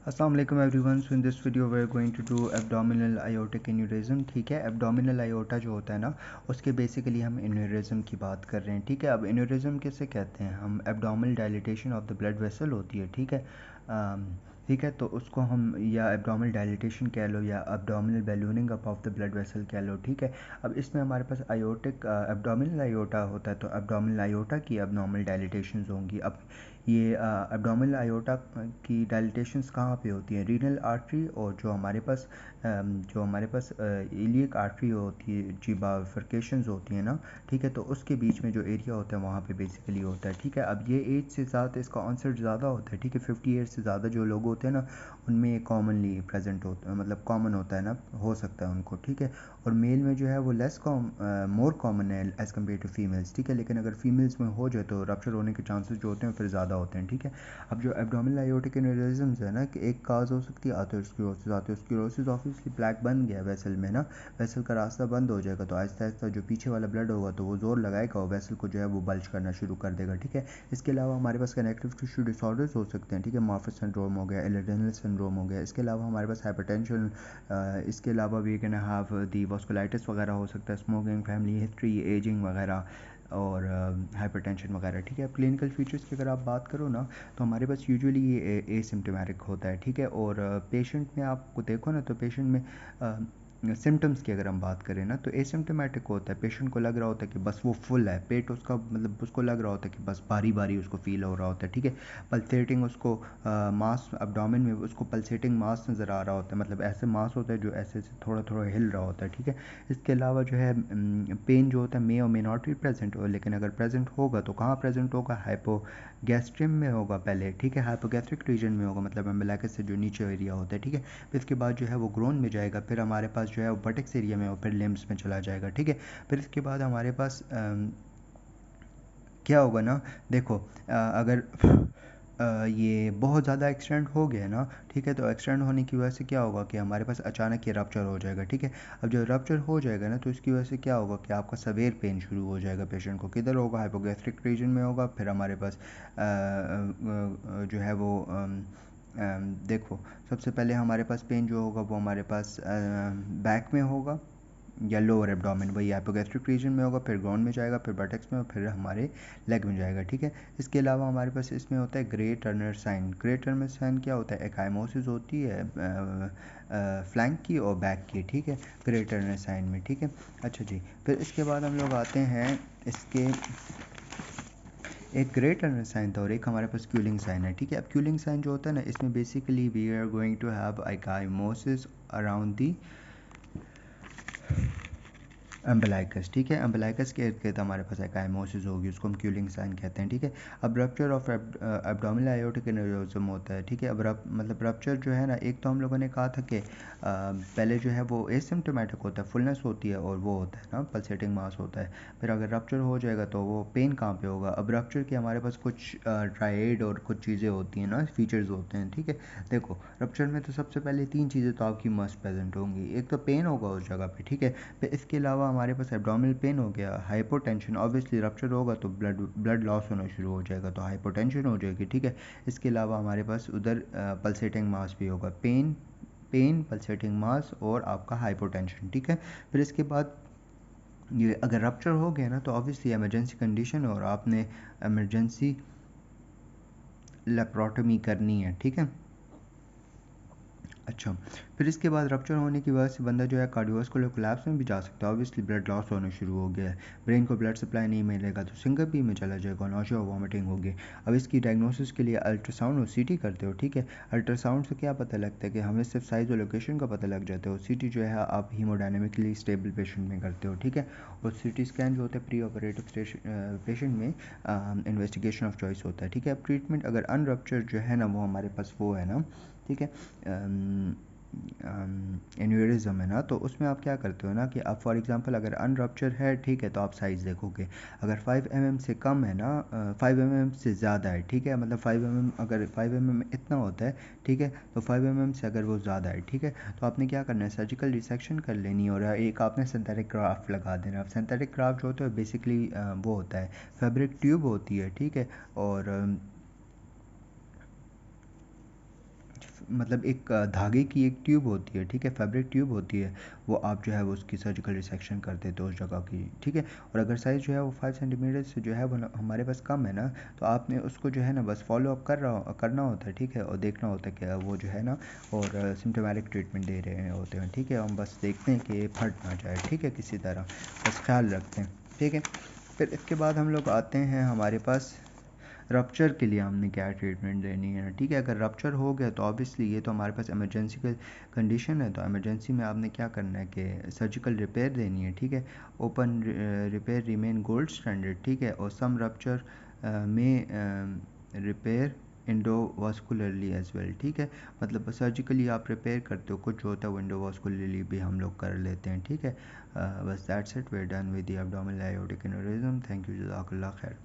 अस्सलाम वालेकुम everyone. So in this video we are going to do abdominal aortic aneurysm. ठीक है, abdominal iota जो होता है ना, उसके बेसिकली हम एन्यूरिज्म की बात कर रहे हैं। ठीक है, अब एन्यूरिज्म किसे कहते हैं? हम abdominal dilatation of the blood vessel होती है। ठीक है, ठीक है, तो उसको हम या एब्डोमिनल डायलिटेशन कह लो या abdominal ballooning up of the blood vessel कह लो। ठीक है, अब इसमें हमारे पास आयोटिक एब्डोमिनल आयोटा होता है, तो एब्डोमिनल आयोटा की एब्नॉर्मल डायलिटेशंस होंगी। अब ये एब्डोमिनल आयोटा की डायलिटेशंस कहाँ पे होती हैं? रीनल आर्टरी और जो हमारे पास इलियक आर्टरी होती है, जी बाइफरकेशंस होती हैं ना। ठीक है, तो उसके बीच में जो एरिया होता है वहाँ पे बेसिकली होता है। ठीक है, अब ये एज से ज़्यादा इसका ऑनसेट ज़्यादा होता है। ठीक है, 50 ईयर्स से ज़्यादा जो लोग होते हैं ना, उनमें ये कॉमनली प्रेजेंट होता है, मतलब कॉमन होता है ना, हो सकता है उनको। ठीक है, और मेल में जो है वो मोर कॉमन है एज़ कम्पेयर टू फीमेल्स। ठीक है, लेकिन अगर फीमेल्स में हो जाए तो रप्चर होने के चांसेस जो होते हैं फिर ज़्यादा होते हैं। ठीक है, अब जो एब्डोमिनल आयोटिक एन्यूरिज्म्स है ना, कि एक काज हो सकती है आर्थरोस्क्लेरोसिस। आर्थरोस्क्लेरोसिस ऑब्वियसली प्लैक बन गया वेसल में ना, वेसल का रास्ता बंद हो जाएगा, तो आहिस्ता आहिस्ता जो पीछे वाला ब्लड होगा तो वो जोर लगाएगा और वेसल को जो है वो बल्ज करना शुरू कर देगा। ठीक है, इसके अलावा हमारे पास कनेक्टिव टिश्यू डिसऑर्डर्स हो सकते हैं। ठीक है, मॉर्फस सिंड्रोम हो गया, एलिडनल सिंड्रोम हो गया। इसके अलावा हमारे पास हाइपरटेंशन, इसके अलावा we can have the vasculitis वगैरह हो सकता है, स्मोकिंग, फैमिली हिस्ट्री, एजिंग वगैरह और हाइपरटेंशन वगैरह। ठीक है, अब क्लिनिकल फीचर्स की अगर आप बात करो ना, तो हमारे पास यूजुअली ये एसिम्प्टोमेटिक होता है। ठीक है, और पेशेंट में आपको देखो ना, तो पेशेंट में सिम्टम्स की अगर हम बात करें ना, तो एसिम्प्टोमेटिक होता है। पेशेंट को लग रहा होता है कि बस वो फुल है पेट उसका, मतलब उसको लग रहा होता है कि बस बारी बारी उसको फील हो रहा होता है। ठीक है, पल्सेटिंग उसको मास अब्डोमेन में उसको पल्सेटिंग मास नज़र आ रहा होता है, मतलब ऐसे मास होता है जो ऐसे ऐसे थोड़ा थोड़ा हिल रहा होता है। ठीक है, इसके अलावा जो है पेन जो होता है मे और मे नॉट बी प्रेजेंट हो, लेकिन अगर प्रेजेंट होगा तो कहाँ प्रेजेंट होगा? हाइपोगैस्ट्रियम में होगा पहले। ठीक है, हाइपोगैस्ट्रिक रीजन में होगा, मतलब अम्बिलिकस से जो नीचे एरिया होता है। ठीक है, फिर इसके बाद जो है वो ग्रोन में जाएगा, फिर हमारे पास जो है वो बटेक्स एरिया में और फिर लिम्स में चला जाएगा। ठीक है, फिर इसके बाद हमारे पास क्या होगा ना, देखो अगर ये बहुत ज़्यादा एक्सटेंड हो गया ना, ठीक है, तो एक्सटेंड होने की वजह से क्या होगा कि हमारे पास अचानक ये रप्चर हो जाएगा। ठीक है, अब जो रप्चर हो जाएगा ना, तो इसकी वजह से क्या होगा कि आपका सवेयर पेन शुरू हो जाएगा पेशेंट को। किधर होगा? हाइपोगैस्ट्रिक रीजन में होगा। फिर हमारे पास जो है वो देखो, सबसे पहले हमारे पास पेन जो होगा वो हमारे पास बैक में होगा या लोअर एब्डोमेन, वही हाइपोगैस्ट्रिक रीजन में होगा, फिर ग्राउंड में जाएगा, फिर बटेक्स में और फिर हमारे लेग में जाएगा। ठीक है, इसके अलावा हमारे पास इसमें होता है Grey Turner sign. Grey Turner sign क्या होता है? एकाइमोसिस होती है फ्लैंक की और बैक की। ठीक है, ग्रे टर्नर साइन में। ठीक है, अच्छा जी, फिर इसके बाद हम लोग आते हैं इसके, एक ग्रे टर्नर साइन था और एक हमारे पास क्यूलिंग साइन है। ठीक है, अब क्यूलिंग साइन जो होता है ना, इसमें basically we are going to have ecchymosis around the umbilicus. ठीक है, अम्बलाइकस के इर्द गिर्द हमारे पास एकाइमोसिस होगी, उसको हम क्यूलिंग साइन कहते हैं। ठीक है, अब rupture of abdominal aortic aneurysm होता है। ठीक है, अब मतलब रप्चर जो है ना, एक तो हम लोगों ने कहा था कि पहले जो है वो एसिम्प्टोमेटिक होता है, फुलनेस होती है और वो होता है ना पल्सेटिंग मास होता है। फिर अगर रप्चर हो जाएगा तो वो पेन कहाँ पे होगा? अब रप्चर के हमारे पास कुछ ट्राइड और कुछ चीज़ें होती हैं ना, फीचर्स होते हैं। ठीक है, देखो रप्चर में तो सबसे पहले तीन चीज़ें तो आपकी मस्ट प्रेजेंट होंगी। एक तो पेन होगा उस जगह पे। ठीक है, फिर इसके अलावा हमारे पास एब्डोमिनल पेन हो गया, हाइपोटेंशन, ऑब्वियसली रप्चर होगा तो ब्लड लॉस होना शुरू हो जाएगा, तो हाइपोटेंशन हो जाएगी। ठीक है, इसके अलावा हमारे पास उधर पल्सेटिंग मास भी होगा, पेन पेन पल्सेटिंग मास और आपका हाइपोटेंशन। ठीक है, फिर इसके बाद ये अगर रप्चर हो गया ना, तो ऑब्वियसली इमरजेंसी कंडीशन है और आपने इमरजेंसी लेप्रोटमी करनी है। ठीक है, अच्छा, फिर इसके बाद रप्चर होने की वजह से बंदा जो है कार्डियोवास्कुलर कोलैप्स में भी जा सकता है। ऑब्वियसली ब्लड लॉस होना शुरू हो गया है, ब्रेन को ब्लड सप्लाई नहीं मिलेगा तो सिंगपी में चला जाएगा, नौशिया और वॉमिटिंग होगी। अब इसकी डायग्नोसिस के लिए अल्ट्रासाउंड और सीटी करते हो। ठीक है, अल्ट्रासाउंड से क्या पता लगता है कि हमें सिर्फ साइज और लोकेशन का पता लग जाता है, और सीटी जो है आप हीमोडायनेमिकली स्टेबल पेशेंट में करते हो। ठीक है, और सीटी स्कैन जो होता है प्री ऑपरेटिव पेशेंट में इन्वेस्टिगेशन ऑफ चॉइस होता है। ठीक है, अब ट्रीटमेंट अगर अनरप्चर जो है ना, वो हमारे पास वो है ना, ठीक है, एन्यूरिज्म है ना, तो उसमें आप क्या करते हो ना कि आप फॉर एग्जांपल अगर अनरप्चर है, ठीक है, तो आप साइज़ देखोगे। अगर 5 mm से कम है ना, 5 mm से ज़्यादा है, ठीक है, मतलब 5 mm, अगर 5 mm इतना होता है, ठीक है, तो 5 mm से अगर वो ज़्यादा है, ठीक है, तो आपने क्या करना है, सर्जिकल डिसेक्शन कर लेनी है और एक आपने सिंथेटिक ग्राफ्ट लगा देना। अब सिंथेटिक ग्राफ्ट जो होता है बेसिकली वो होता है, फैब्रिक ट्यूब होती है। ठीक है, और मतलब एक धागे की एक ट्यूब होती है, ठीक है, फैब्रिक ट्यूब होती है, वो आप जो है वो उसकी सर्जिकल रिसेक्शन कर देते हो उस जगह की, ठीक है। और अगर साइज़ जो है वो 5 सेंटीमीटर से जो है वो हमारे पास कम है ना, तो आपने उसको जो है ना बस फॉलो अप करना होता है, ठीक है, और देखना होता है कि वो जो है ना, और सिम्टोमेटिक ट्रीटमेंट दे रहे होते हैं, ठीक है। हम बस देखते हैं कि फट ना जाए, ठीक है, किसी तरह बस ख्याल रखते हैं, ठीक है। फिर इसके बाद हम लोग आते हैं हमारे पास रप्चर के लिए हमने क्या ट्रीटमेंट देनी है, ठीक है। अगर रप्चर हो गया तो ऑब्वियसली ये तो हमारे पास इमरजेंसी का कंडीशन है, तो इमरजेंसी में आपने क्या करना है कि सर्जिकल रिपेयर देनी है, ठीक है। Open repair remain gold standard, ठीक है। और सम रप्चर में रिपेयर इंडोवास्कुलरली एज वेल, ठीक है। मतलब सर्जिकली आप रिपेयर करते हो, कुछ जो होता है वो इंडोवास्कुलरली भी हम लोग कर लेते हैं, ठीक है। बस that's it, we are done with the abdominal aortic aneurysm. Thank you, जज़ाकल्लाह खैर।